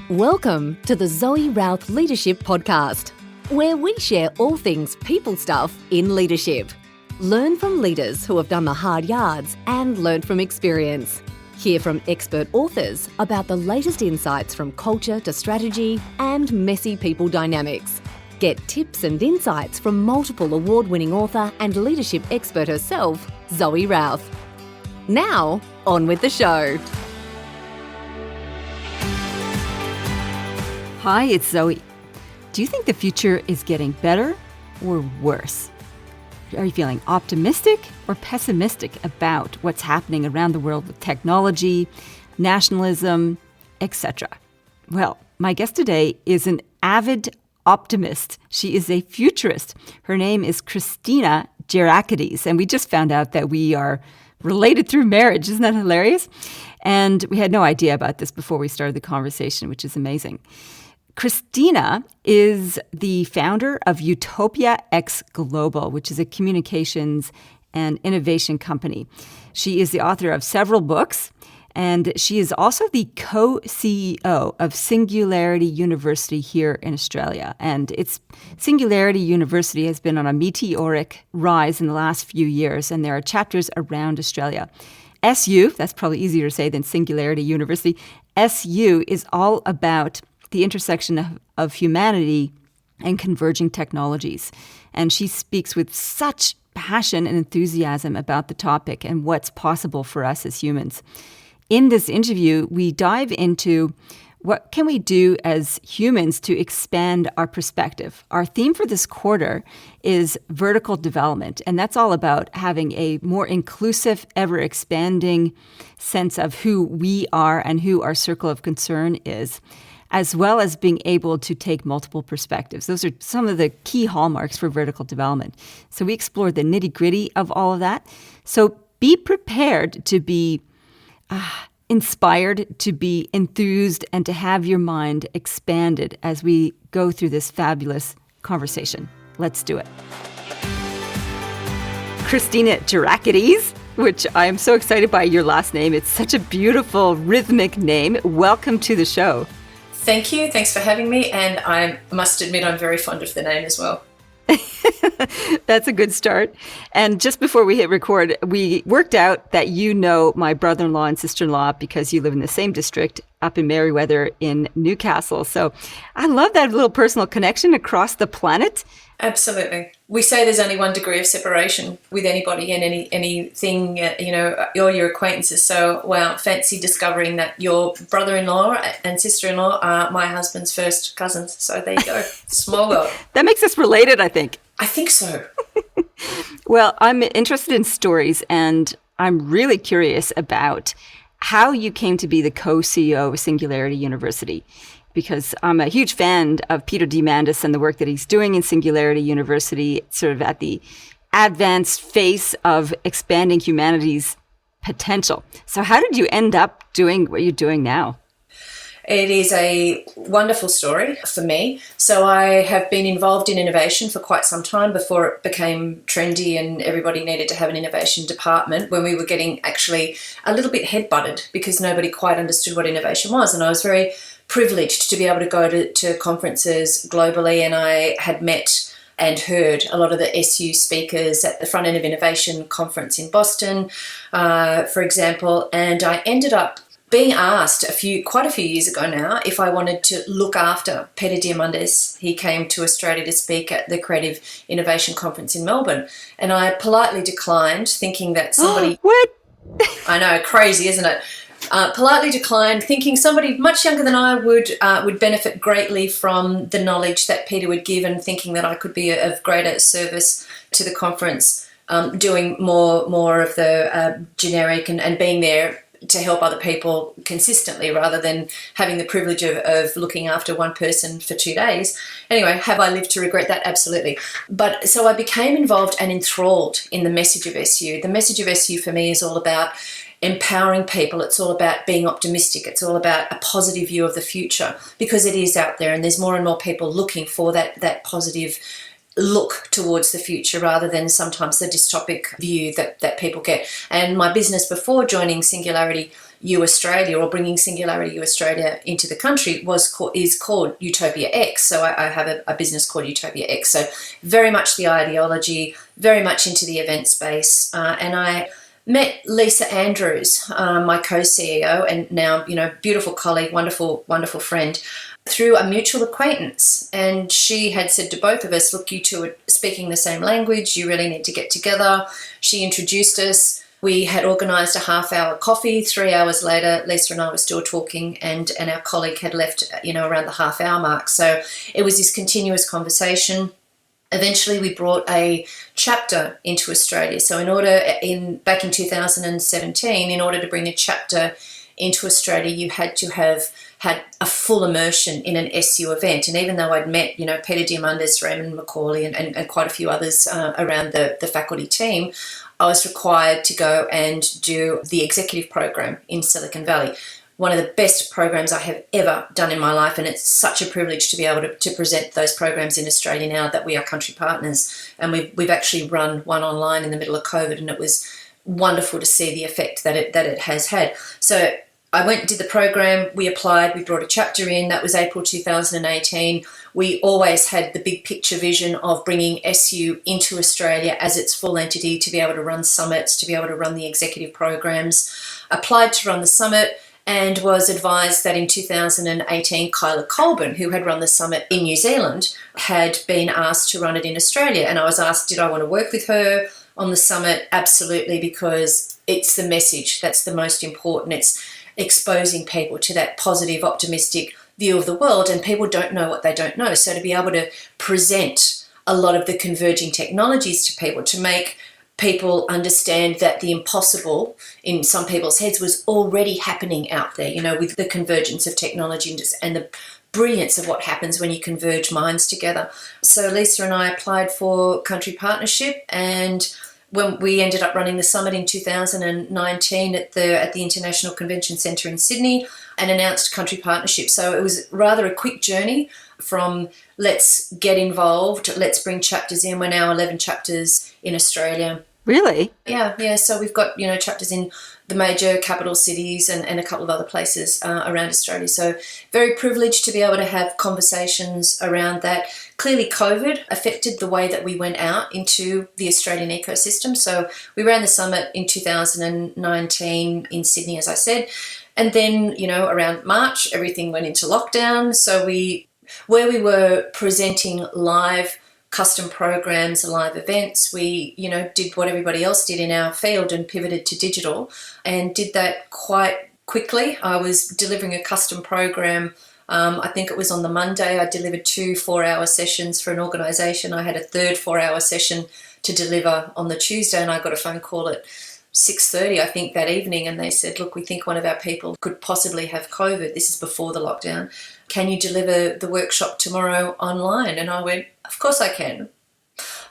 Welcome to the Zoe Routh Leadership Podcast, where we share all things people stuff in leadership. Learn from leaders who have done the hard yards and learn from experience. Hear from expert authors about the latest insights from culture to strategy and messy people dynamics. Get tips and insights from multiple award-winning author and leadership expert herself, Zoe Routh. Now, on with the show. Hi, it's Zoe. Do you think the future is getting better or worse? Are you feeling optimistic or pessimistic about what's happening around the world with technology, nationalism, etc.? Well, my guest today is an avid optimist. She is a futurist. Her name is Christina Gerakiteys, and we just found out that we are related through marriage. Isn't that hilarious? And we had no idea about this before we started the conversation, which is amazing. Christina is the founder of Utopia X Global, which is a communications and innovation company. She is the author of several books, and she is also the co-CEO of Singularity University here in Australia. And its Singularity University has been on a meteoric rise in the last few years, and there are chapters around Australia. SU, that's probably easier to say than Singularity University, SU is all about the intersection of humanity and converging technologies. And she speaks with such passion and enthusiasm about the topic and what's possible for us as humans. In this interview, we dive into what can we do as humans to expand our perspective. Our theme for this quarter is vertical development, and that's all about having a more inclusive, ever-expanding sense of who we are and who our circle of concern is, as well as being able to take multiple perspectives. Those are some of the key hallmarks for vertical development. So we explored the nitty-gritty of all of that. So be prepared to be inspired, to be enthused, and to have your mind expanded as we go through this fabulous conversation. Let's do it. Christina Gerakiteys, which I am so excited by your last name. It's such a beautiful, rhythmic name. Welcome to the show. Thank you. Thanks for having me. And I must admit, I'm very fond of the name as well. That's a good start. And just before we hit record, we worked out that you know my brother-in-law and sister-in-law because you live in the same district up in Merriweather in Newcastle. So I love that little personal connection across the planet. Absolutely. We say there's only 1 degree of separation with anybody and anything, all your acquaintances. So, wow, fancy discovering that your brother-in-law and sister-in-law are my husband's first cousins. So there you go. Small world. That makes us related, I think. I think so. Well, I'm interested in stories, and I'm really curious about how you came to be the co-CEO of Singularity University, because I'm a huge fan of Peter Diamandis and the work that he's doing in Singularity University, sort of at the advanced face of expanding humanity's potential. So how did you end up doing what you're doing now? It is a wonderful story for me. So I have been involved in innovation for quite some time before it became trendy and everybody needed to have an innovation department, when we were getting actually a little bit headbutted because nobody quite understood what innovation was. And I was very privileged to be able to go to conferences globally, and I had met and heard a lot of the SU speakers at the Front End of Innovation conference in Boston, for example, and I ended up being asked quite a few years ago now if I wanted to look after Peter Diamandis. He came to Australia to speak at the Creative Innovation Conference in Melbourne, and I politely declined, thinking that somebody... What? I know, crazy, isn't it? Politely declined, thinking somebody much younger than I would benefit greatly from the knowledge that Peter would give, and thinking that I could be of greater service to the conference, doing more of the generic and being there to help other people consistently rather than having the privilege of looking after one person for 2 days. Anyway, have I lived to regret that? Absolutely. But so I became involved and enthralled in the message of SU. The message of SU for me is all about empowering people. It's all about being optimistic. It's all about a positive view of the future, because it is out there and there's more and more people looking for that positive look towards the future rather than sometimes the dystopic view that people get. And my business before joining Singularity U Australia, or bringing Singularity U Australia into the country, is called Utopia X. So I have a business called Utopia X. So very much the ideology, very much into the event space. And I met Lisa Andrews, my co-CEO, and now, beautiful colleague, wonderful, wonderful friend, through a mutual acquaintance. And she had said to both of us, look, you two are speaking the same language, you really need to get together. She introduced us. We had organised a half-hour coffee. 3 hours later, Lisa and I were still talking, and our colleague had left, around the half-hour mark. So it was this continuous conversation. Eventually, we brought a chapter into Australia. So back in 2017, in order to bring a chapter into Australia, you had to have had a full immersion in an SU event. And even though I'd met, Peter Diamandis, Raymond McCauley, and quite a few others around the faculty team, I was required to go and do the executive program in Silicon Valley. One of the best programs I have ever done in my life, and it's such a privilege to be able to present those programs in Australia now that we are country partners. And we've actually run one online in the middle of COVID, and it was wonderful to see the effect that it has had. So I went and did the program, we applied, we brought a chapter in. That was April 2018. We always had the big picture vision of bringing SU into Australia as its full entity, to be able to run summits, to be able to run the executive programs. Applied to run the summit, and was advised that in 2018, Kyla Colburn, who had run the summit in New Zealand, had been asked to run it in Australia. And I was asked, did I want to work with her on the summit? Absolutely, because it's the message that's the most important. It's exposing people to that positive, optimistic view of the world, and people don't know what they don't know. So to be able to present a lot of the converging technologies to people, to make people understand that the impossible in some people's heads was already happening out there, with the convergence of technology and the brilliance of what happens when you converge minds together. So Lisa and I applied for country partnership, and when we ended up running the summit in 2019 at the International Convention Centre in Sydney, and announced country partnership. So it was rather a quick journey from let's get involved, let's bring chapters in. We're now 11 chapters in Australia. Really? Yeah. So we've got, chapters in the major capital cities and a couple of other places around Australia. So very privileged to be able to have conversations around that. Clearly, COVID affected the way that we went out into the Australian ecosystem. So we ran the summit in 2019 in Sydney, as I said. And then, around March, everything went into lockdown. So where we were presenting live custom programs, live events, we, did what everybody else did in our field and pivoted to digital, and did that quite quickly. I was delivering a custom program. I think it was on the Monday. I delivered 2 4-hour sessions for an organisation. I had a third 4-hour session to deliver on the Tuesday, and I got a phone call at 6:30, I think, that evening, and they said, look, we think one of our people could possibly have COVID. This is before the lockdown. Can you deliver the workshop tomorrow online? And I went, of course I can.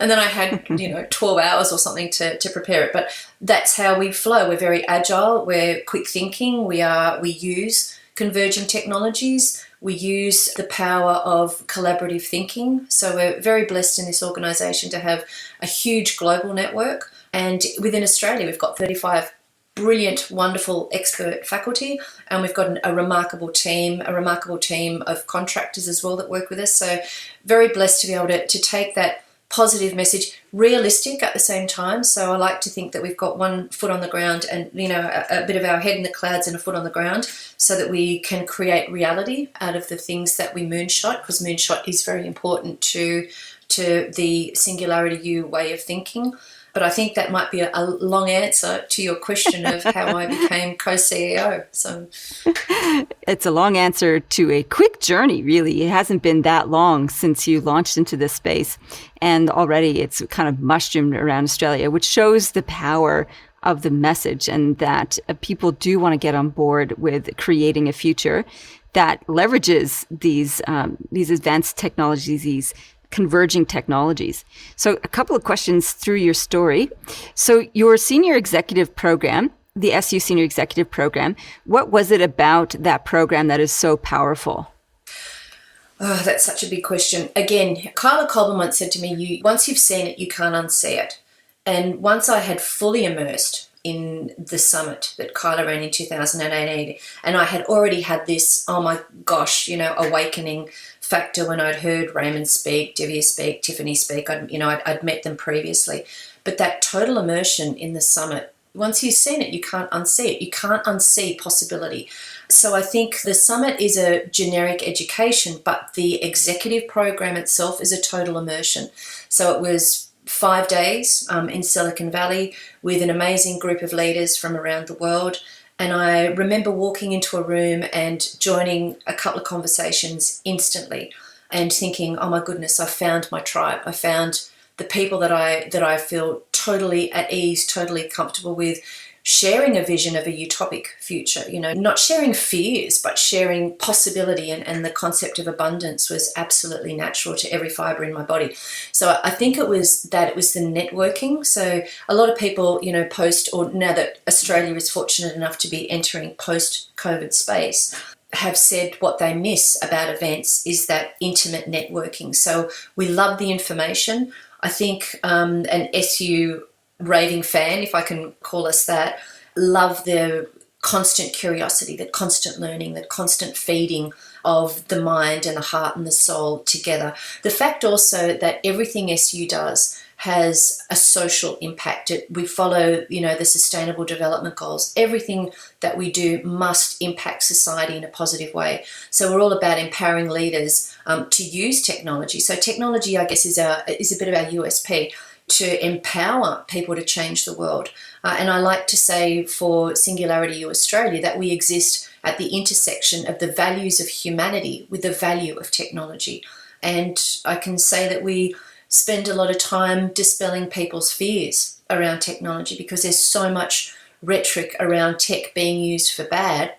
And then I had, 12 hours or something to prepare it. But that's how we flow. We're very agile. We're quick thinking. We use converging technologies. We use the power of collaborative thinking. So we're very blessed in this organisation to have a huge global network. And within Australia, we've got 35 brilliant, wonderful expert faculty, and we've got a remarkable team of contractors as well that work with us. So very blessed to be able to take that positive message, realistic at the same time. So I like to think that we've got one foot on the ground and, a bit of our head in the clouds and a foot on the ground, so that we can create reality out of the things that we moonshot, because moonshot is very important to the Singularity U way of thinking. But I think that might be a long answer to your question of how I became co-CEO. So it's a long answer to a quick journey, really. It hasn't been that long since you launched into this space, and already it's kind of mushroomed around Australia, which shows the power of the message, and that people do want to get on board with creating a future that leverages these advanced technologies, these converging technologies. So a couple of questions through your story. So your senior executive program, the SU Senior Executive Program, what was it about that program that is so powerful? Oh, that's such a big question. Again, Kyla Colburn once said to me, once you've seen it, you can't unsee it. And once I had fully immersed in the summit that Kyla ran in 2018, and I had already had this, oh my gosh, awakening factor when I'd heard Raymond speak, Divya speak, Tiffany speak. I'd met them previously. But that total immersion in the summit, once you've seen it, you can't unsee it. You can't unsee possibility. So I think the summit is a generic education, but the executive program itself is a total immersion. So it was 5 days in Silicon Valley with an amazing group of leaders from around the world. And I remember walking into a room and joining a couple of conversations instantly and thinking, oh my goodness, I found my tribe. I found the people that I feel totally at ease, totally comfortable with, sharing a vision of a utopic future, not sharing fears, but sharing possibility, and the concept of abundance was absolutely natural to every fiber in my body. So I think it was the networking. So a lot of people, post, or now that Australia is fortunate enough to be entering post-COVID space, have said what they miss about events is that intimate networking. So we love the information. I think an SU raving fan, if I can call us that, love the constant curiosity, the constant learning, the constant feeding of the mind and the heart and the soul together. The fact also that everything SU does has a social impact. We follow, the Sustainable Development Goals. Everything that we do must impact society in a positive way. So we're all about empowering leaders to use technology. So technology, I guess, is a bit of our USP, to empower people to change the world. And I like to say for Singularity U Australia that we exist at the intersection of the values of humanity with the value of technology. And I can say that we spend a lot of time dispelling people's fears around technology because there's so much rhetoric around tech being used for bad.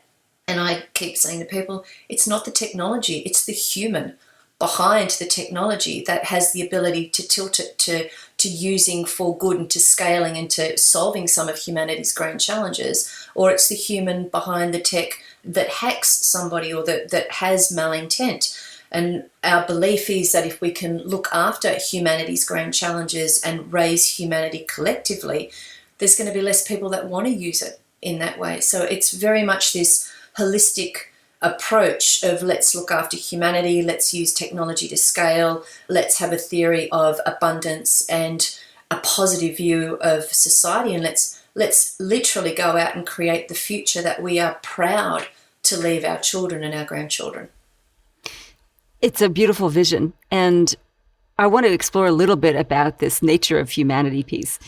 And I keep saying to people, it's not the technology, it's the human behind the technology that has the ability to tilt it to using for good and to scaling and to solving some of humanity's grand challenges, or it's the human behind the tech that hacks somebody or that has malintent. And our belief is that if we can look after humanity's grand challenges and raise humanity collectively, there's going to be less people that want to use it in that way. So it's very much this holistic approach of let's look after humanity, let's use technology to scale, let's have a theory of abundance and a positive view of society, and let's literally go out and create the future that we are proud to leave our children and our grandchildren. It's a beautiful vision, and I want to explore a little bit about this nature of humanity piece,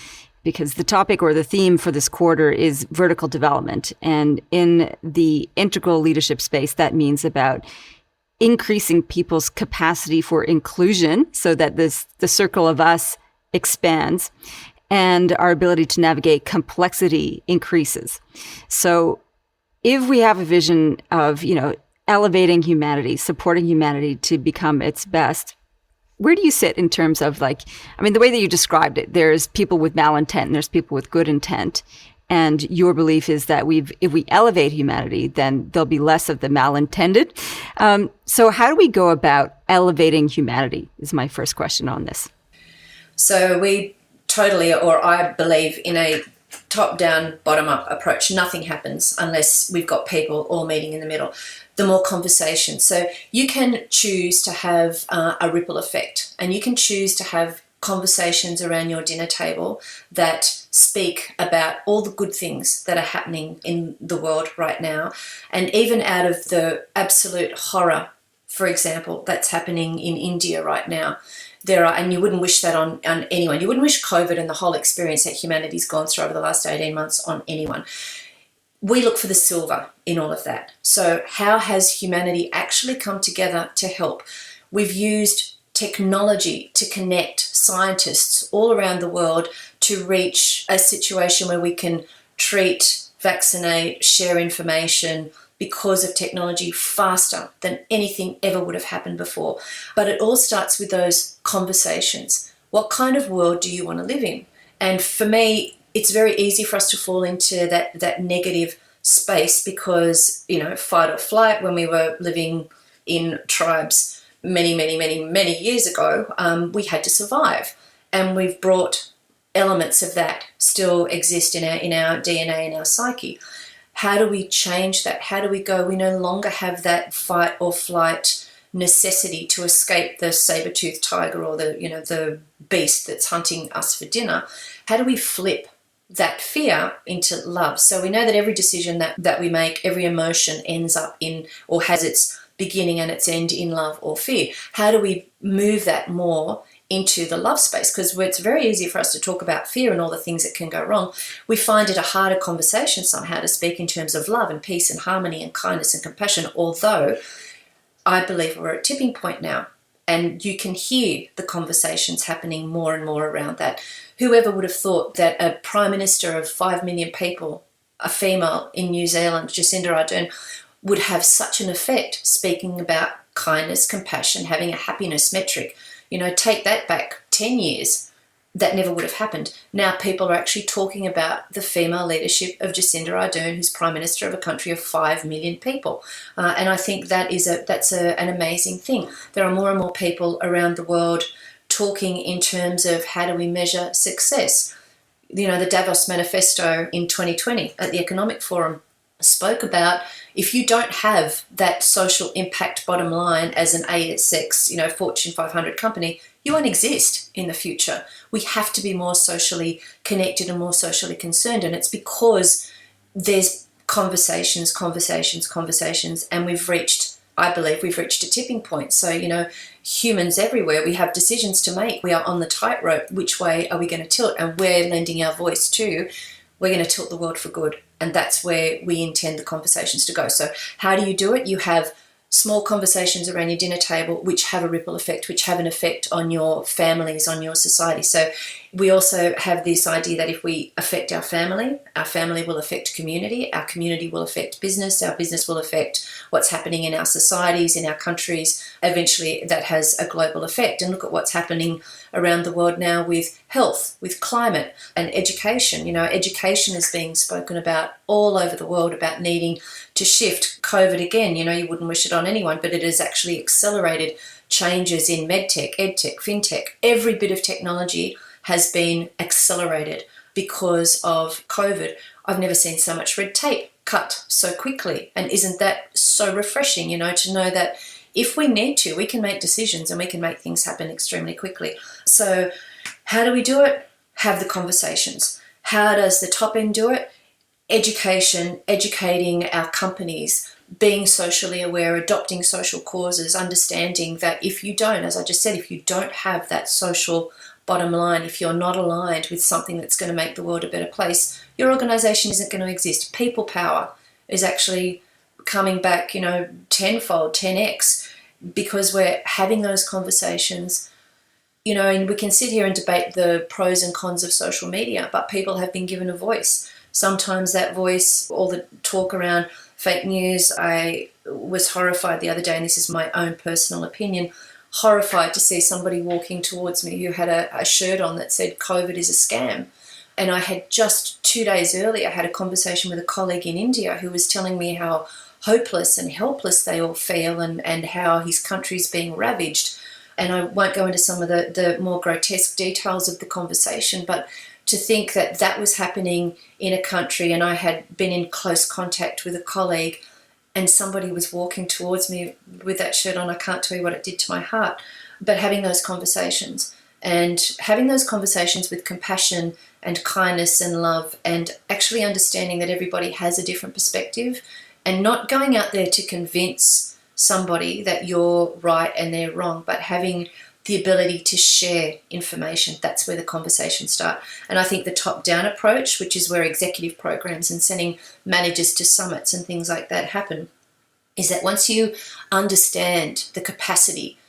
because the topic or the theme for this quarter is vertical development. And in the integral leadership space, that means about increasing people's capacity for inclusion so that the circle of us expands and our ability to navigate complexity increases. So if we have a vision of, elevating humanity, supporting humanity to become its best, where do you sit in terms of the way that you described it, there's people with malintent and there's people with good intent. And your belief is that if we elevate humanity, then there'll be less of the malintended. So how do we go about elevating humanity is my first question on this. So I believe in a top-down, bottom-up approach. Nothing happens unless we've got people all meeting in the middle. The more conversation. So you can choose to have a ripple effect, and you can choose to have conversations around your dinner table that speak about all the good things that are happening in the world right now. And even out of the absolute horror, for example, that's happening in India right now, and you wouldn't wish that on anyone. You wouldn't wish COVID and the whole experience that humanity's gone through over the last 18 months on anyone. We look for the silver in all of that. So how has humanity actually come together to help? We've used technology to connect scientists all around the world to reach a situation where we can treat, vaccinate, share information because of technology faster than anything ever would have happened before. But it all starts with those conversations. What kind of world do you want to live in? And for me, it's very easy for us to fall into that negative space because, fight or flight when we were living in tribes many, many, many, many years ago, we had to survive. And we've brought elements of that still exist in our DNA and our psyche. How do we change that? How do we go? We no longer have that fight or flight necessity to escape the saber-toothed tiger or the beast that's hunting us for dinner. How do we flip that fear into love? So we know that every decision that we make, every emotion ends up in or has its beginning and its end in love or fear. How do we move that more into the love space? Because it's very easy for us to talk about fear and all the things that can go wrong. We find it a harder conversation somehow to speak in terms of love and peace and harmony and kindness and compassion, although I believe we're at a tipping point now, and you can hear the conversations happening more and more around that. Whoever would have thought that a Prime Minister of 5 million people, a female in New Zealand, Jacinda Ardern, would have such an effect speaking about kindness, compassion, having a happiness metric. Take that back 10 years. That never would have happened. Now people are actually talking about the female leadership of Jacinda Ardern, who's Prime Minister of a country of 5 million people. And I think that's an amazing thing. There are more and more people around the world talking in terms of how do we measure success. The Davos Manifesto in 2020 at the Economic Forum spoke about if you don't have that social impact bottom line as an ASX, Fortune 500 company, you won't exist in the future. We have to be more socially connected and more socially concerned. And it's because there's conversations, and I believe we've reached a tipping point. So, humans everywhere, we have decisions to make. We are on the tightrope. Which way are we going to tilt? And we're lending our voice to, we're going to tilt the world for good. And that's where we intend the conversations to go. So how do you do it? You have small conversations around your dinner table which have a ripple effect, which have an effect on your families, on your society. So we also have this idea that if we affect our family will affect community, our community will affect business, our business will affect what's happening in our societies, in our countries. Eventually that has a global effect. And look at what's happening around the world now with health, with climate and education. Education is being spoken about all over the world about needing to shift. COVID again, you wouldn't wish it on anyone, but it has actually accelerated changes in medtech, edtech, fintech. Every bit of technology has been accelerated because of COVID. I've never seen so much red tape cut so quickly. And isn't that so refreshing, to know that if we need to, we can make decisions and we can make things happen extremely quickly. So how do we do it? Have the conversations. How does the top end do it? Education, educating our companies, being socially aware, adopting social causes, understanding that if you don't, as I just said, if you don't have that social bottom line, if you're not aligned with something that's going to make the world a better place, your organisation isn't going to exist. People power is actually coming back, tenfold, 10x, because we're having those conversations. And we can sit here and debate the pros and cons of social media, but people have been given a voice. Sometimes that voice, all the talk around fake news, I was horrified the other day, and this is my own personal opinion, horrified to see somebody walking towards me who had a shirt on that said COVID is a scam. And I had just 2 days earlier had a conversation with a colleague in India who was telling me how hopeless and helpless they all feel and how his country's being ravaged. And I won't go into some of the more grotesque details of the conversation, but to think that that was happening in a country, and I had been in close contact with a colleague, and somebody was walking towards me with that shirt on, I can't tell you what it did to my heart. But having those conversations, and having those conversations with compassion and kindness and love, and actually understanding that everybody has a different perspective, and not going out there to convince somebody that you're right and they're wrong, but having the ability to share information. That's where the conversations start. And I think the top-down approach, which is where executive programs and sending managers to summits and things like that happen, is that once you understand the capacity,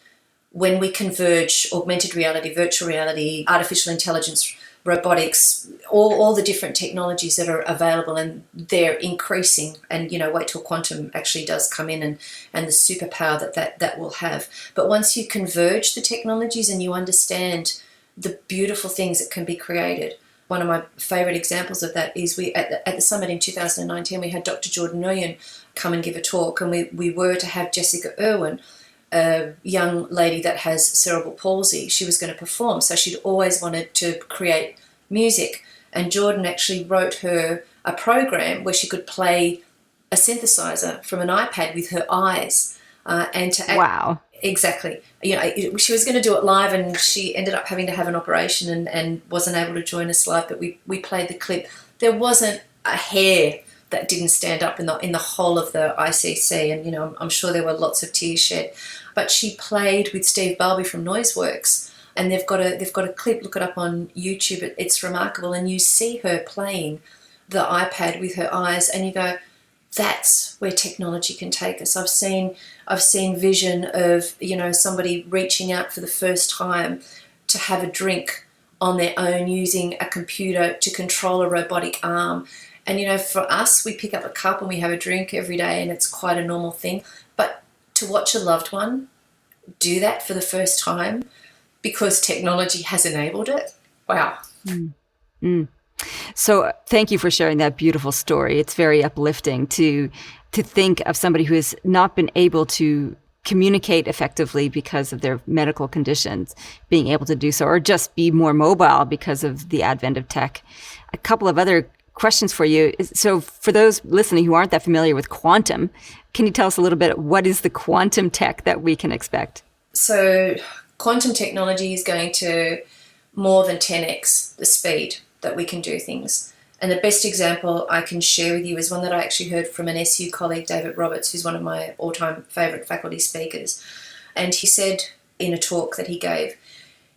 when we converge augmented reality, virtual reality, artificial intelligence, robotics, all the different technologies that are available, and they're increasing, and wait till quantum actually does come in and the superpower that will have. But once you converge the technologies and you understand the beautiful things that can be created, one of my favorite examples of that is at the summit in 2019, we had Dr. Jordan Nguyen come and give a talk, and we were to have Jessica Irwin, a young lady that has cerebral palsy. She was going to perform, so she'd always wanted to create music. And Jordan actually wrote her a program where she could play a synthesizer from an iPad with her eyes. And to Wow. Exactly. She was going to do it live, and she ended up having to have an operation and wasn't able to join us live, but we played the clip. There wasn't a hair that didn't stand up in the whole of the ICC, and I'm sure there were lots of tears shed. But she played with Steve Balby from Noiseworks, and they've got a clip. Look it up on YouTube. It's remarkable, and you see her playing the iPad with her eyes, and you go, that's where technology can take us. I've seen vision of somebody reaching out for the first time to have a drink on their own using a computer to control a robotic arm. And for us, we pick up a cup and we have a drink every day, and it's quite a normal thing. But to watch a loved one do that for the first time because technology has enabled it, wow. So thank you for sharing that beautiful story. It's very uplifting to think of somebody who has not been able to communicate effectively because of their medical conditions, being able to do so, or just be more mobile because of the advent of tech. A couple of other questions for you. So for those listening who aren't that familiar with quantum, can you tell us a little bit, what is the quantum tech that we can expect? So quantum technology is going to more than 10x the speed that we can do things. And the best example I can share with you is one that I actually heard from an SU colleague, David Roberts, who's one of my all-time favourite faculty speakers. And he said in a talk that he gave,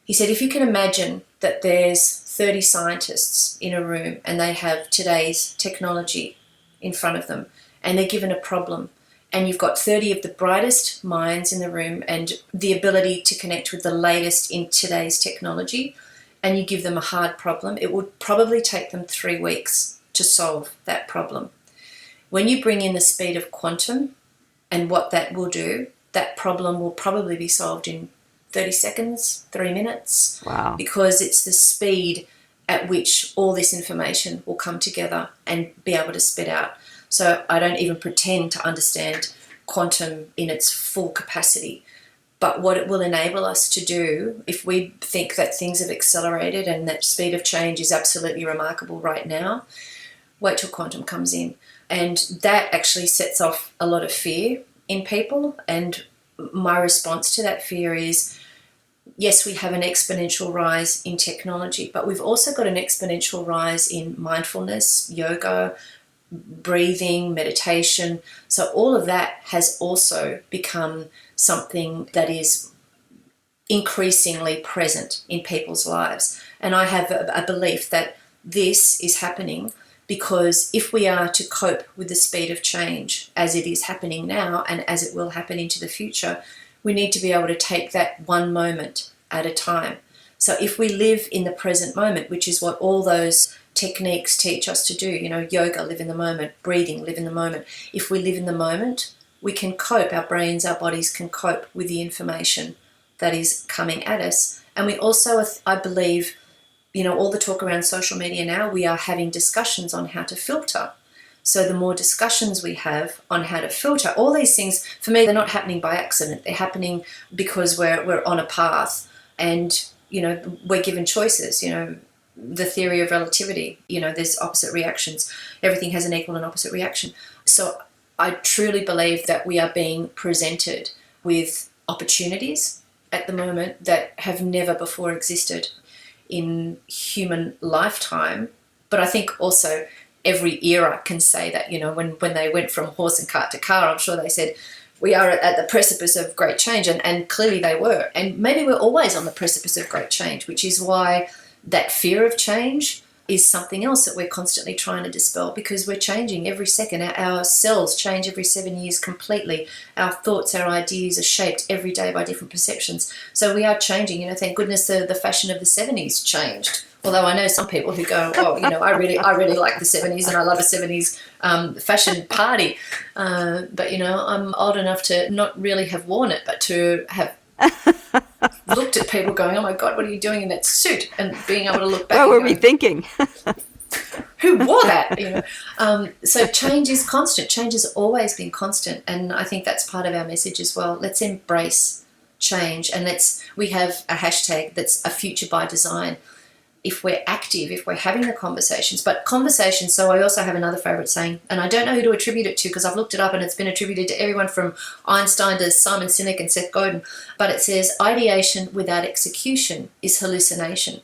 he said, if you can imagine that there's 30 scientists in a room and they have today's technology in front of them and they're given a problem, and you've got 30 of the brightest minds in the room and the ability to connect with the latest in today's technology, and you give them a hard problem, it would probably take them 3 weeks to solve that problem. When you bring in the speed of quantum and what that will do, that problem will probably be solved in 30 seconds, 3 minutes. Wow. Because it's the speed at which all this information will come together and be able to spit out. So I don't even pretend to understand quantum in its full capacity. But what it will enable us to do, if we think that things have accelerated and that speed of change is absolutely remarkable right now, wait till quantum comes in. And that actually sets off a lot of fear in people. And my response to that fear is, yes, we have an exponential rise in technology, but we've also got an exponential rise in mindfulness, yoga, breathing, meditation. So all of that has also become something that is increasingly present in people's lives. And I have a belief that this is happening because if we are to cope with the speed of change as it is happening now and as it will happen into the future, we need to be able to take that one moment at a time. So if we live in the present moment, which is what all those techniques teach us to do, yoga, live in the moment, breathing, live in the moment. If we live in the moment, we can cope, our brains, our bodies can cope with the information that is coming at us. And we also, I believe, all the talk around social media now, we are having discussions on how to filter. So the more discussions we have on how to filter, all these things, for me, they're not happening by accident. They're happening because we're on a path and, we're given choices, the theory of relativity, there's opposite reactions. Everything has an equal and opposite reaction. So I truly believe that we are being presented with opportunities at the moment that have never before existed in human lifetime. But I think also every era can say that, when they went from horse and cart to car, I'm sure they said, we are at the precipice of great change. And clearly they were. And maybe we're always on the precipice of great change, which is why that fear of change is something else that we're constantly trying to dispel, because we're changing every second. Our cells change every 7 years completely. Our thoughts, our ideas are shaped every day by different perceptions. So we are changing. Thank goodness the fashion of the 70s changed. Although I know some people who go, I really like the 70s and I love a 70s fashion party. But, I'm old enough to not really have worn it, but to have looked at people going, oh my God, what are you doing in that suit? And being able to look back. What were we thinking? who wore that? So change is constant. Change has always been constant, and I think that's part of our message as well. Let's embrace change, and we have a hashtag that's a future by design. If we're active, if we're having the conversations. But conversations, so I also have another favourite saying, and I don't know who to attribute it to because I've looked it up and it's been attributed to everyone from Einstein to Simon Sinek and Seth Godin. But it says, ideation without execution is hallucination.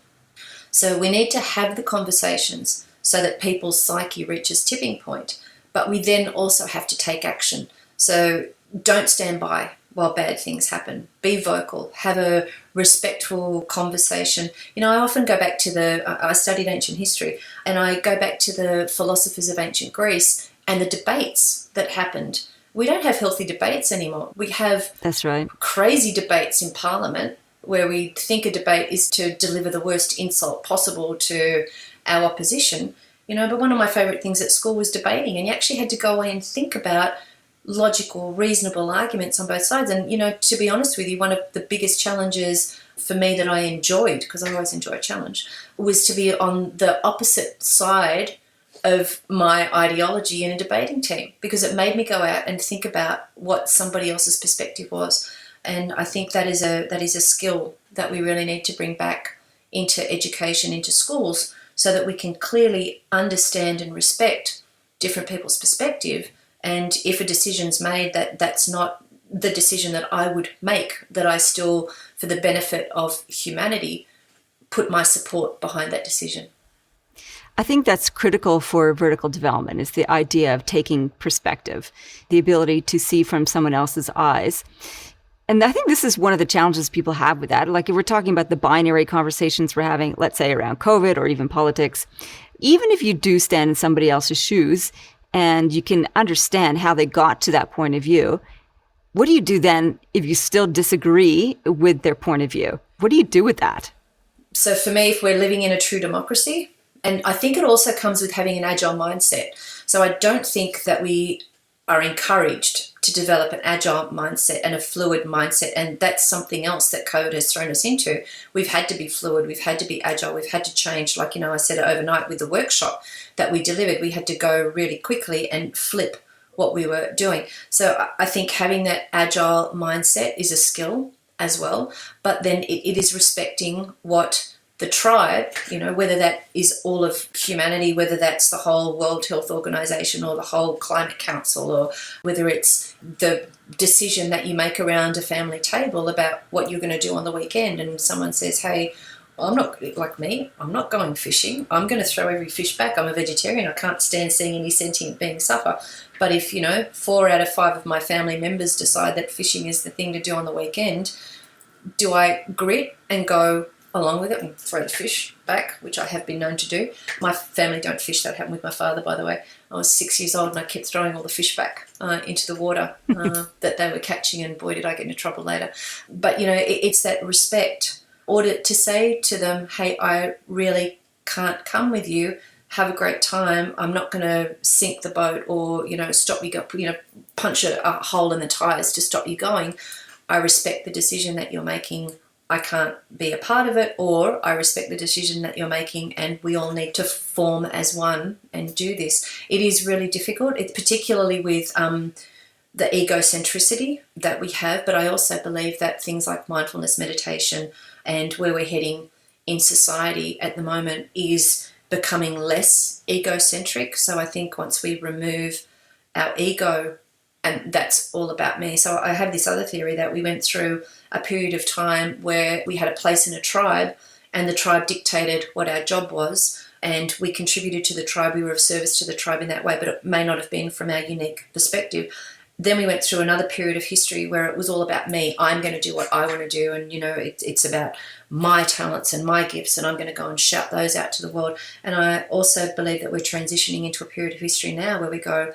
So we need to have the conversations so that people's psyche reaches tipping point. But we then also have to take action. So don't stand by while bad things happen. Be vocal. Have a respectful conversation. I often go back to I studied ancient history, and I go back to the philosophers of ancient Greece and the debates that happened. We don't have healthy debates anymore. We have That's right. crazy debates in Parliament where we think a debate is to deliver the worst insult possible to our opposition. But one of my favourite things at school was debating, and you actually had to go away and think about logical, reasonable arguments on both sides. And, to be honest with you, one of the biggest challenges for me that I enjoyed, because I always enjoy a challenge, was to be on the opposite side of my ideology in a debating team, because it made me go out and think about what somebody else's perspective was. And I think that is a skill that we really need to bring back into education, into schools, so that we can clearly understand and respect different people's perspective. And if a decision's made that's not the decision that I would make, that I still, for the benefit of humanity, put my support behind that decision. I think that's critical for vertical development, is the idea of taking perspective, the ability to see from someone else's eyes. And I think this is one of the challenges people have with that. Like if we're talking about the binary conversations we're having, let's say around COVID or even politics, even if you do stand in somebody else's shoes, and you can understand how they got to that point of view, what do you do then if you still disagree with their point of view? What do you do with that? So for me, if we're living in a true democracy, and I think it also comes with having an agile mindset. So I don't think that we are encouraged to develop an agile mindset and a fluid mindset, and that's something else that COVID has thrown us into. We've had to be fluid, we've had to be agile, we've had to change. Like, I said it overnight with the workshop that we delivered, we had to go really quickly and flip what we were doing. So I think having that agile mindset is a skill as well, but then it is respecting what the tribe, whether that is all of humanity, whether that's the whole World Health Organization or the whole Climate Council, or whether it's the decision that you make around a family table about what you're going to do on the weekend, and someone says, hey, I'm not going fishing. I'm going to throw every fish back. I'm a vegetarian. I can't stand seeing any sentient beings suffer. But if, 4 out of 5 of my family members decide that fishing is the thing to do on the weekend, do I grit and go along with it and throw the fish back, which I have been known to do? My family don't fish. That happened with my father, by the way. I was 6 years old and I kept throwing all the fish back into the water that they were catching, and boy, did I get into trouble later. But, it's that respect, or to say to them, hey, I really can't come with you. Have a great time. I'm not going to sink the boat or, stop you, punch a hole in the tires to stop you going. I respect the decision that you're making. I can't be a part of it, or I respect the decision that you're making, and we all need to form as one and do this. It is really difficult, particularly with the egocentricity that we have, but I also believe that things like mindfulness meditation and where we're heading in society at the moment is becoming less egocentric. So I think once we remove our ego, and that's all about me. So I have this other theory that we went through a period of time where we had a place in a tribe, and the tribe dictated what our job was, and we contributed to the tribe. We were of service to the tribe in that way, but it may not have been from our unique perspective. Then we went through another period of history where it was all about me. I'm going to do what I want to do, and it's about my talents and my gifts, and I'm going to go and shout those out to the world. And I also believe that we're transitioning into a period of history now where we go,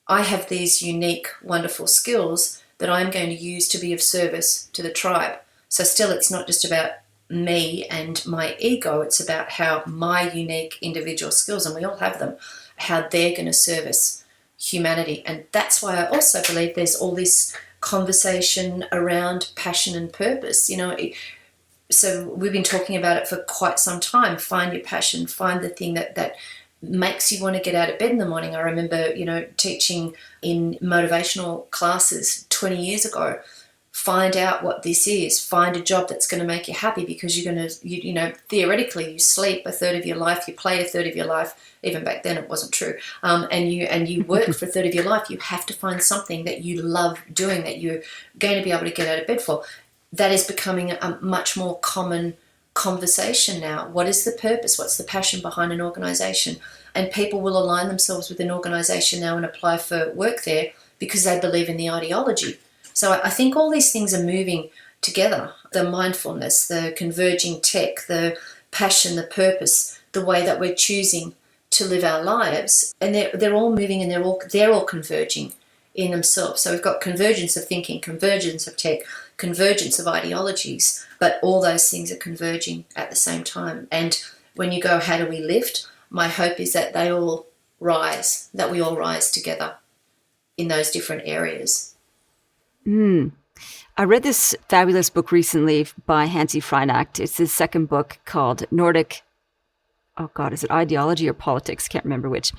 I have these unique, wonderful skills that I'm going to use to be of service to the tribe. So still, it's not just about me and my ego, it's about how my unique individual skills, and we all have them, how they're going to service humanity. And that's why I also believe there's all this conversation around passion and purpose. So we've been talking about it for quite some time. Find your passion, find the thing that makes you want to get out of bed in the morning. I remember, teaching in motivational classes 20 years ago. Find out what this is. Find a job that's going to make you happy, because you're going to, theoretically, you sleep a third of your life, you play a third of your life. Even back then, it wasn't true. And you work for a third of your life. You have to find something that you love doing, that you're going to be able to get out of bed for. That is becoming a much more common conversation now. What is the purpose? What's the passion behind an organisation? And people will align themselves with an organisation now and apply for work there because they believe in the ideology. So I think all these things are moving together. The mindfulness, the converging tech, the passion, the purpose, the way that we're choosing to live our lives, and they're all moving, and they're all converging in themselves. So we've got convergence of thinking, convergence of tech, convergence of ideologies, but all those things are converging at the same time. And when you go, how do we lift? My hope is that they all rise, that we all rise together in those different areas. I read this fabulous book recently by Hansi Freinacht. It's his second book called Nordic, is it ideology or politics? Can't remember which.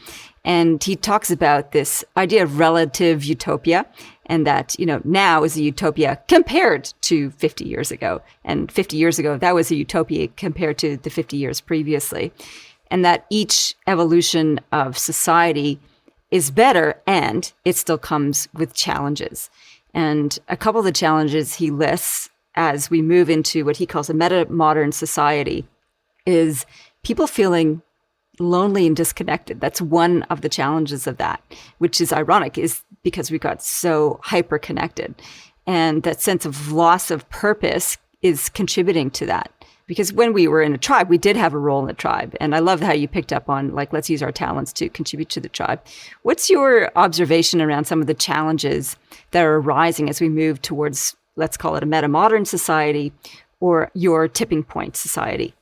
And he talks about this idea of relative utopia, and that, now is a utopia compared to 50 years ago. And 50 years ago, that was a utopia compared to the 50 years previously. And that each evolution of society is better, and it still comes with challenges. And a couple of the challenges he lists as we move into what he calls a meta-modern society is people feeling lonely and disconnected. That's one of the challenges of that, which is ironic, is because we got so hyper-connected. And that sense of loss of purpose is contributing to that. Because when we were in a tribe, we did have a role in the tribe. And I love how you picked up on, let's use our talents to contribute to the tribe. What's your observation around some of the challenges that are arising as we move towards, let's call it a meta-modern society, or your tipping point society?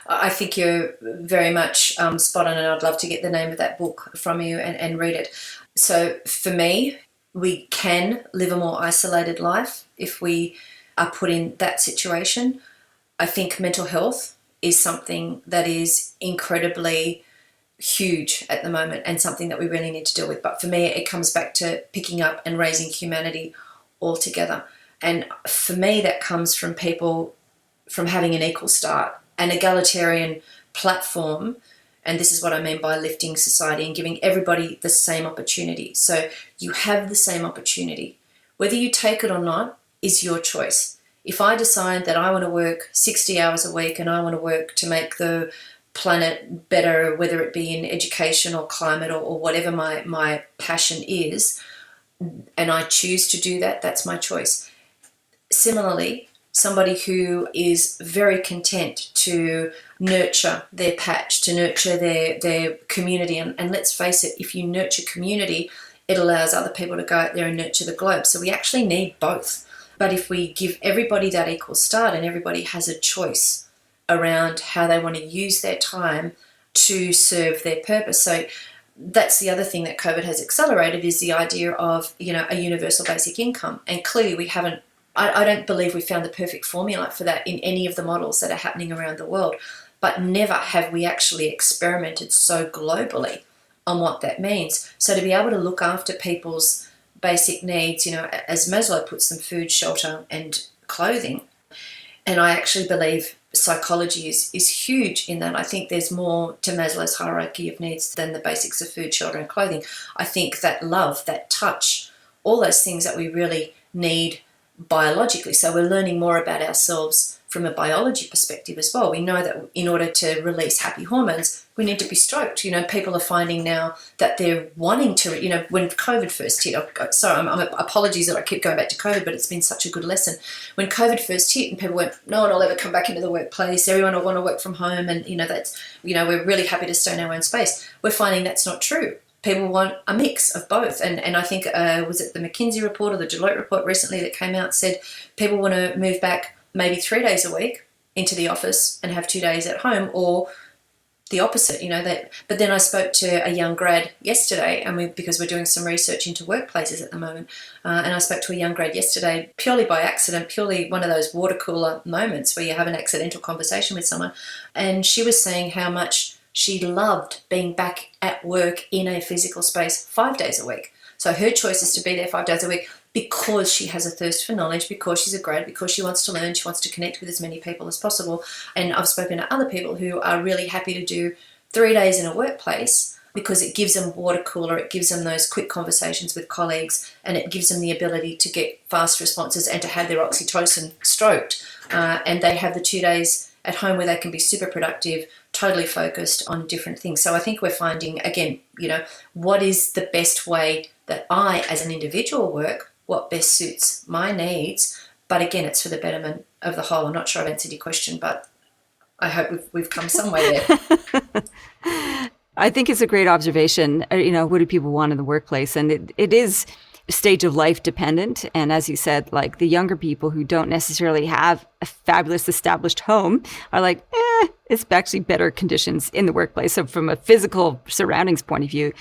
I think you're very much spot on, and I'd love to get the name of that book from you and read it. So for me, we can live a more isolated life if we are put in that situation. I think mental health is something that is incredibly huge at the moment, and something that we really need to deal with. But for me, it comes back to picking up and raising humanity altogether. And for me, that comes from people from having an equal start, an egalitarian platform. And this is what I mean by lifting society and giving everybody the same opportunity. So you have the same opportunity. Whether you take it or not is your choice. If I decide that I want to work 60 hours a week and I want to work to make the planet better, whether it be in education or climate or whatever my passion is, and I choose to do that, that's my choice. Similarly, somebody who is very content to nurture their patch, to nurture their community, and let's face it, if you nurture community, it allows other people to go out there and nurture the globe. So we actually need both. But if we give everybody that equal start, and everybody has a choice around how they want to use their time to serve their purpose. So that's the other thing that COVID has accelerated, is the idea of, a universal basic income. And clearly we haven't, I don't believe we found the perfect formula for that in any of the models that are happening around the world. But never have we actually experimented so globally on what that means. So to be able to look after people's basic needs, as Maslow puts them, food, shelter, and clothing. And I actually believe psychology is huge in that. I think there's more to Maslow's hierarchy of needs than the basics of food, shelter, and clothing. I think that love, that touch, all those things that we really need biologically. So we're learning more about ourselves from a biology perspective as well. We know that in order to release happy hormones, we need to be stoked. People are finding now that they're wanting to, when COVID first hit, apologies that I keep going back to COVID, but it's been such a good lesson. When COVID first hit and people went, no one will ever come back into the workplace, everyone will want to work from home, and, we're really happy to stay in our own space. We're finding that's not true. People want a mix of both. And I think, was it the McKinsey report or the Deloitte report recently that came out, said people want to move back maybe 3 days a week into the office and have 2 days at home, or the opposite, But then I spoke to a young grad yesterday, and because we're doing some research into workplaces at the moment, and I spoke to a young grad yesterday purely by accident, purely one of those water cooler moments where you have an accidental conversation with someone, and she was saying how much She loved being back at work in a physical space 5 days a week. So her choice is to be there 5 days a week because she has a thirst for knowledge, because she's a grad, because she wants to learn, she wants to connect with as many people as possible. And I've spoken to other people who are really happy to do 3 days in a workplace because it gives them water cooler, it gives them those quick conversations with colleagues, and it gives them the ability to get fast responses and to have their oxytocin stroked. And they have the 2 days at home where they can be super productive, totally focused on different things. So I think we're finding, again, what is the best way that I, as an individual, work, what best suits my needs. But again, it's for the betterment of the whole. I'm not sure I've answered your question, but I hope we've come somewhere there. I think it's a great observation. What do people want in the workplace? And it is stage of life dependent. And as you said, like the younger people who don't necessarily have a fabulous established home are like, it's actually better conditions in the workplace. So from a physical surroundings point of view,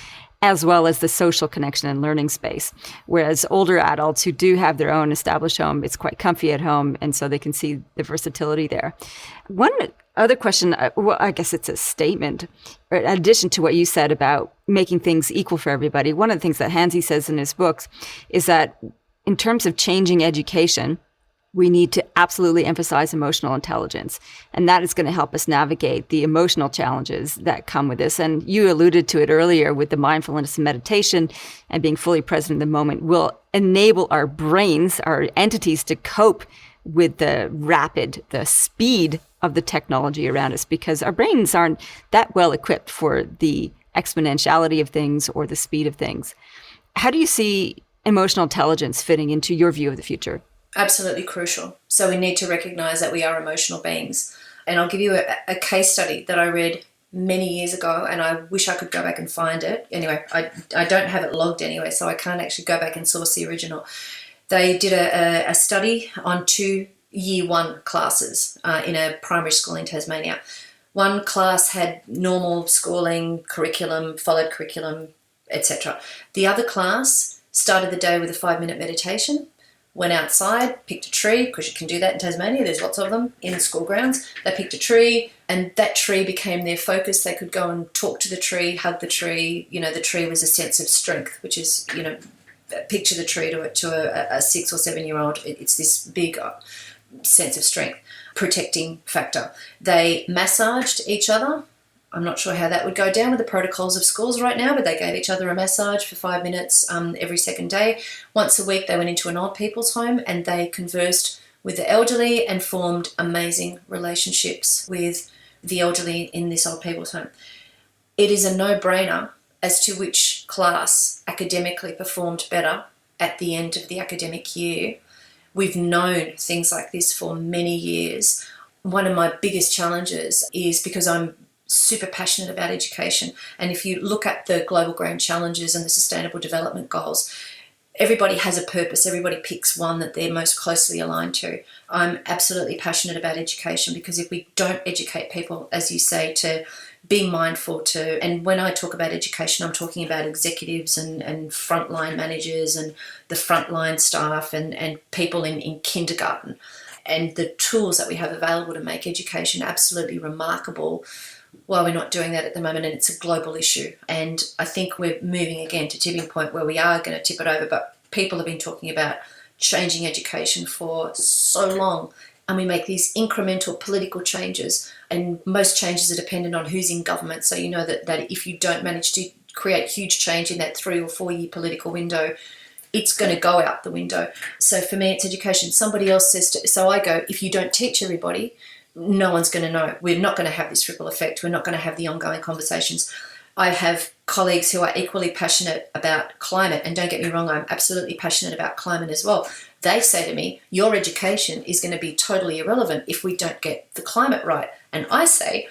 as well as the social connection and learning space. Whereas older adults who do have their own established home, it's quite comfy at home. And so they can see the versatility there. One other question, well, I guess it's a statement, in addition to what you said about making things equal for everybody. One of the things that Hansi says in his books is that in terms of changing education, we need to absolutely emphasize emotional intelligence. And that is going to help us navigate the emotional challenges that come with this. And you alluded to it earlier with the mindfulness and meditation, and being fully present in the moment will enable our brains, our entities, to cope with the speed of the technology around us, because our brains aren't that well equipped for the exponentiality of things or the speed of things. How do you see emotional intelligence fitting into your view of the future? Absolutely crucial. So we need to recognize that we are emotional beings. And I'll give you a case study that I read many years ago, and I wish I could go back and find it. Anyway, I don't have it logged anyway, so I can't actually go back and source the original. They did a study on 2 year 1 classes in a primary school in Tasmania. One class had normal schooling, curriculum, followed curriculum, etc. The other class started the day with a 5-minute meditation, went outside, picked a tree, because you can do that in Tasmania, there's lots of them in school grounds. They picked a tree, and that tree became their focus. They could go and talk to the tree, hug the tree. The tree was a sense of strength, which is, picture the tree to a 6 or 7 year old. It's this big sense of strength, protecting factor. They massaged each other. I'm not sure how that would go down with the protocols of schools right now, but they gave each other a massage for 5 minutes every second day. Once a week, they went into an old people's home and they conversed with the elderly and formed amazing relationships with the elderly in this old people's home. It is a no-brainer as to which class academically performed better at the end of the academic year. We've known things like this for many years. One of my biggest challenges is because I'm super passionate about education. And if you look at the global grand challenges and the sustainable development goals, everybody has a purpose. Everybody picks one that they're most closely aligned to. I'm absolutely passionate about education, because if we don't educate people, as you say, to be mindful to, and when I talk about education, I'm talking about executives and frontline managers and the frontline staff and people in kindergarten, and the tools that we have available to make education absolutely remarkable. Well, we're not doing that at the moment, and it's a global issue. And I think we're moving again to tipping point where we are going to tip it over. But people have been talking about changing education for so long, and we make these incremental political changes, and most changes are dependent on who's in government. So you know that if you don't manage to create huge change in that 3 or 4 year political window, it's going to go out the window. So for me, it's education. Somebody else says so I go, if you don't teach everybody, no one's going to know. We're not going to have this ripple effect. We're not going to have the ongoing conversations. I have colleagues who are equally passionate about climate, and don't get me wrong, I'm absolutely passionate about climate as well. They say to me, your education is going to be totally irrelevant if we don't get the climate right. And I say,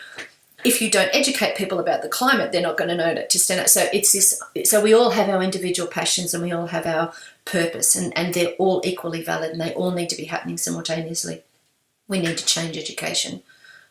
if you don't educate people about the climate, they're not going to know to stand up. So it's this. So we all have our individual passions and we all have our purpose, and they're all equally valid, and they all need to be happening simultaneously. We need to change education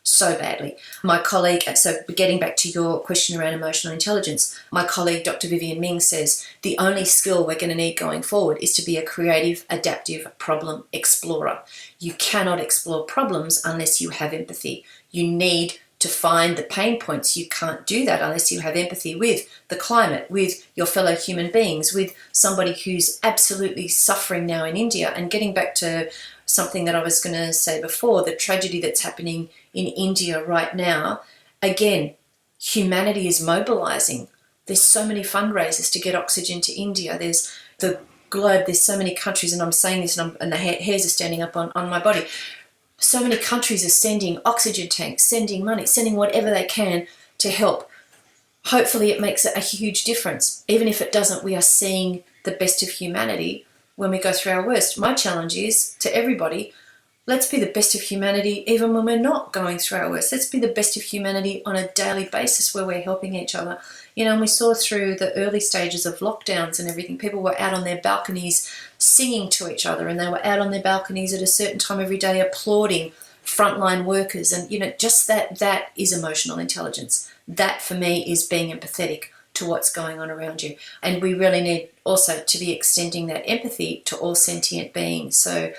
so badly. My colleague, so getting back to your question around emotional intelligence, my colleague Dr. Vivian Ming says the only skill we're going to need going forward is to be a creative, adaptive problem explorer. You cannot explore problems unless you have empathy. You need to find the pain points. You can't do that unless you have empathy with the climate, with your fellow human beings, with somebody who's absolutely suffering now in India. And getting back to something that I was going to say before, the tragedy that's happening in India right now, again, humanity is mobilizing. There's so many fundraisers to get oxygen to India. There's the globe, there's so many countries, and I'm saying this and the hairs are standing up on my body. So many countries are sending oxygen tanks, sending money, sending whatever they can to help. Hopefully it makes a huge difference. Even if it doesn't, we are seeing the best of humanity when we go through our worst. My challenge is to everybody, let's be the best of humanity even when we're not going through our worst. Let's be the best of humanity on a daily basis where we're helping each other. You know, and we saw through the early stages of lockdowns and everything, people were out on their balconies singing to each other, and they were out on their balconies at a certain time every day applauding frontline workers. And, you know, just that is emotional intelligence. That for me is being empathetic to what's going on around you. And we really need also to be extending that empathy to all sentient beings. So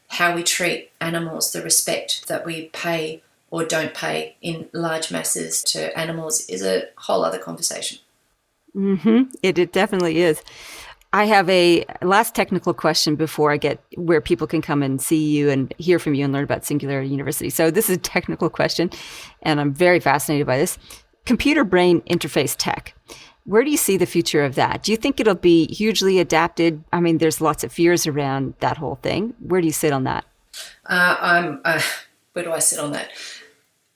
how we treat animals, the respect that we pay or don't pay in large masses to animals is a whole other conversation. It definitely is. I have a last technical question before I get where people can come and see you and hear from you and learn about Singularity University. So this is a technical question, and I'm very fascinated by this. Computer-brain interface tech. Where do you see the future of that? Do you think it'll be hugely adapted? I mean, there's lots of fears around that whole thing. Where do you sit on that? Where do I sit on that?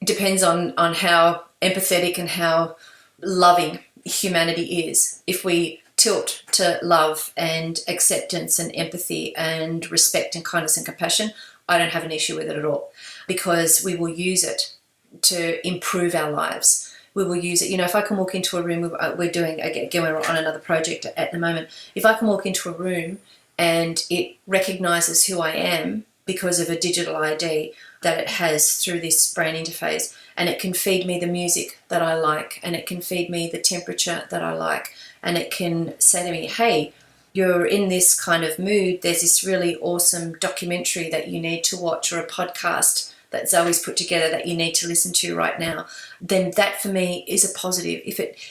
It depends on how empathetic and how loving humanity is. If we tilt to love and acceptance and empathy and respect and kindness and compassion, I don't have an issue with it at all, because we will use it to improve our lives. We will use it. You know, if I can walk into a room, we're doing, again, we're on another project at the moment. If I can walk into a room and it recognizes who I am because of a digital ID that it has through this brain interface, and it can feed me the music that I like, and it can feed me the temperature that I like, and it can say to me, hey, you're in this kind of mood, there's this really awesome documentary that you need to watch, or a podcast that Zoe's put together that you need to listen to right now, then that for me is a positive.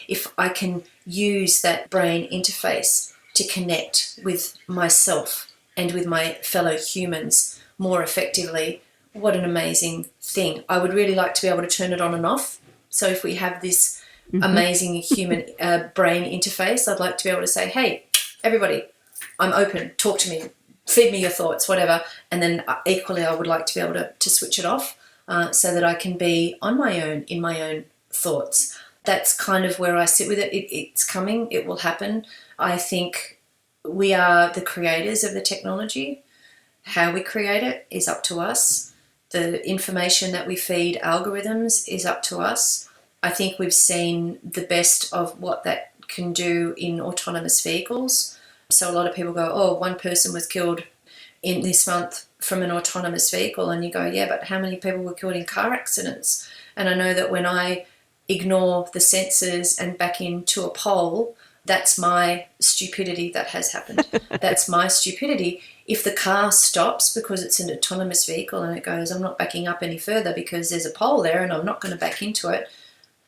If I can use that brain interface to connect with myself and with my fellow humans more effectively, what an amazing thing. I would really like to be able to turn it on and off. So if we have this amazing human brain interface, I'd like to be able to say, hey, everybody, I'm open, talk to me, feed me your thoughts, whatever. And then equally, I would like to be able to switch it off so that I can be on my own, in my own thoughts. That's kind of where I sit with it. It's coming, it will happen. I think we are the creators of the technology. How we create it is up to us. The information that we feed algorithms is up to us. I think we've seen the best of what that can do in autonomous vehicles. So a lot of people go, oh, one person was killed in this month from an autonomous vehicle. And you go, yeah, but how many people were killed in car accidents? And I know that when I ignore the sensors and back into a pole, that's my stupidity that has happened. That's my stupidity. If the car stops because it's an autonomous vehicle and it goes, I'm not backing up any further because there's a pole there and I'm not going to back into it,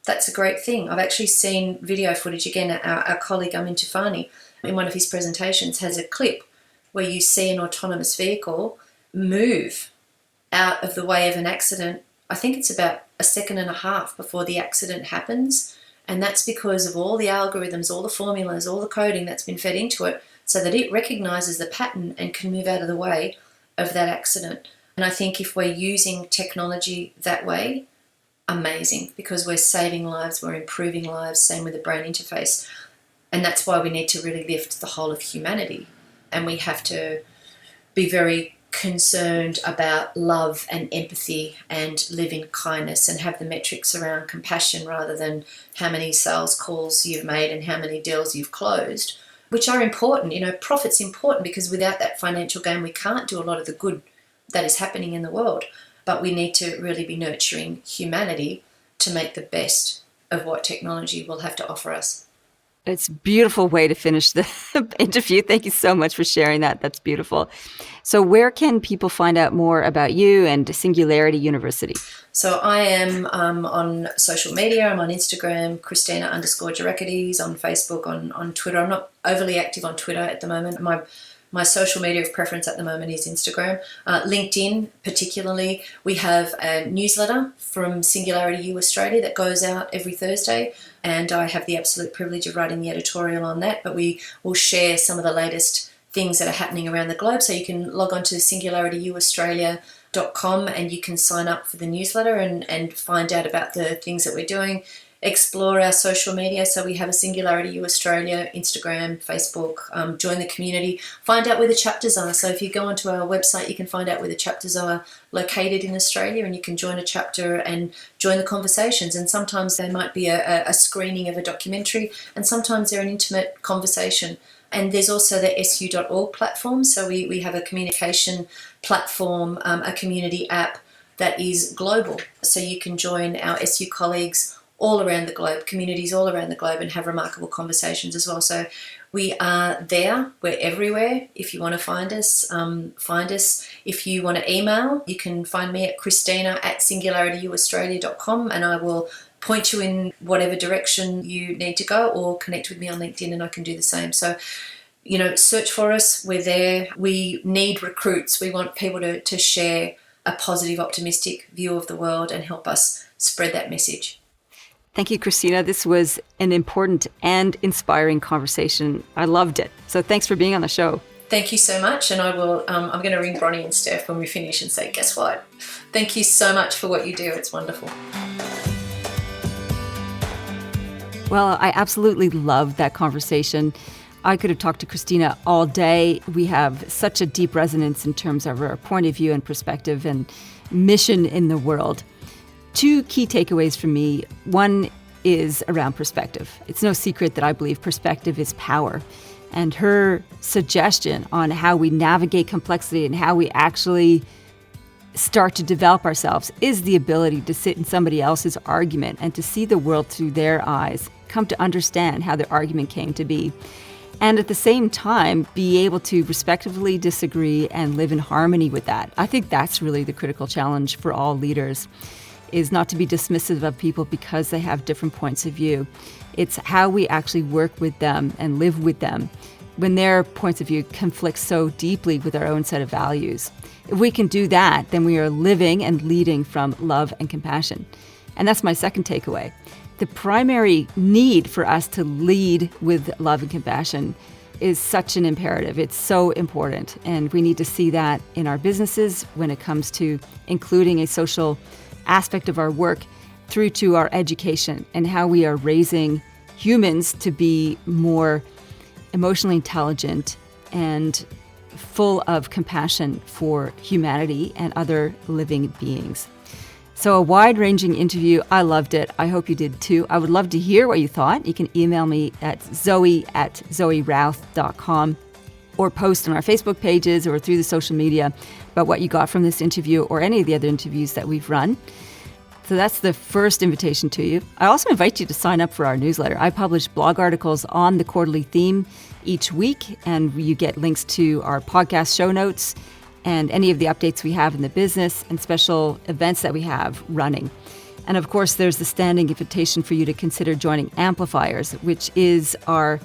that's a great thing. I've actually seen video footage, again, our colleague Amin Tufani, in one of his presentations, has a clip where you see an autonomous vehicle move out of the way of an accident. I think it's about a second and a half before the accident happens. And that's because of all the algorithms, all the formulas, all the coding that's been fed into it, so that it recognizes the pattern and can move out of the way of that accident. And I think if we're using technology that way, amazing, because we're saving lives, we're improving lives, same with the brain interface. And that's why we need to really lift the whole of humanity. And we have to be very concerned about love and empathy and live in kindness and have the metrics around compassion rather than how many sales calls you've made and how many deals you've closed, which are important. You know, profit's important because without that financial gain, we can't do a lot of the good that is happening in the world. But we need to really be nurturing humanity to make the best of what technology will have to offer us. It's a beautiful way to finish the interview. Thank you so much for sharing that. That's beautiful. So where can people find out more about you and Singularity University? So I am on social media. I'm on Instagram, Christina_Gerakiteys, on Facebook, on Twitter. I'm not overly active on Twitter at the moment. My social media of preference at the moment is Instagram. LinkedIn particularly. We have a newsletter from Singularity U Australia that goes out every Thursday, and I have the absolute privilege of writing the editorial on that, but we will share some of the latest things that are happening around the globe. So you can log on to singularityuaustralia.com and you can sign up for the newsletter and find out about the things that we're doing. Explore our social media. So we have a Singularity U Australia, Instagram, Facebook, join the community, find out where the chapters are. So if you go onto our website, you can find out where the chapters are located in Australia, and you can join a chapter and join the conversations. And sometimes they might be a screening of a documentary, and sometimes they're an intimate conversation. And there's also the su.org platform. So we have a communication platform, a community app that is global. So you can join our SU colleagues all around the globe, communities all around the globe, and have remarkable conversations as well. So we are there. We're everywhere. If you want to find us, find us. If you want to email, you can find me at Christina@singularityuaustralia.com, and I will point you in whatever direction you need to go, or connect with me on LinkedIn and I can do the same. So, search for us. We're there. We need recruits. We want people to share a positive, optimistic view of the world and help us spread that message. Thank you, Christina. This was an important and inspiring conversation. I loved it. So thanks for being on the show. Thank you so much. And I will, I'm going to ring Bronnie and Steph when we finish and say, guess what? Thank you so much for what you do. It's wonderful. Well, I absolutely loved that conversation. I could have talked to Christina all day. We have such a deep resonance in terms of our point of view and perspective and mission in the world. Two key takeaways for me. One is around perspective. It's no secret that I believe perspective is power. And her suggestion on how we navigate complexity and how we actually start to develop ourselves is the ability to sit in somebody else's argument and to see the world through their eyes, come to understand how their argument came to be, and at the same time be able to respectfully disagree and live in harmony with that. I think that's really the critical challenge for all leaders, is not to be dismissive of people because they have different points of view. It's how we actually work with them and live with them when their points of view conflict so deeply with our own set of values. If we can do that, then we are living and leading from love and compassion. And that's my second takeaway. The primary need for us to lead with love and compassion is such an imperative. It's so important. And we need to see that in our businesses when it comes to including a social aspect of our work, through to our education and how we are raising humans to be more emotionally intelligent and full of compassion for humanity and other living beings. So a wide-ranging interview. I loved it. I hope you did too. I would love to hear what you thought. You can email me at zoe@zoerouth.com or post on our Facebook pages or through the social media about what you got from this interview or any of the other interviews that we've run. So that's the first invitation to you. I also invite you to sign up for our newsletter. I publish blog articles on the quarterly theme each week, and you get links to our podcast show notes and any of the updates we have in the business and special events that we have running. And of course, there's the standing invitation for you to consider joining Amplifiers, which is our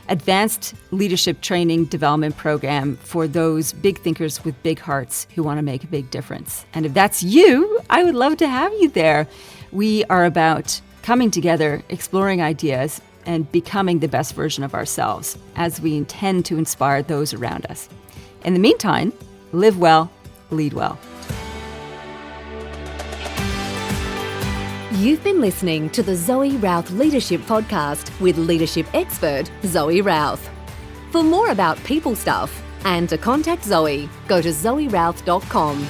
advanced leadership training development program for those big thinkers with big hearts who want to make a big difference. And if that's you, I would love to have you there. We are about coming together, exploring ideas, and becoming the best version of ourselves as we intend to inspire those around us. In the meantime, live well, lead well. You've been listening to the Zoe Routh Leadership Podcast with leadership expert Zoe Routh. For more about people stuff and to contact Zoe, go to zoerouth.com.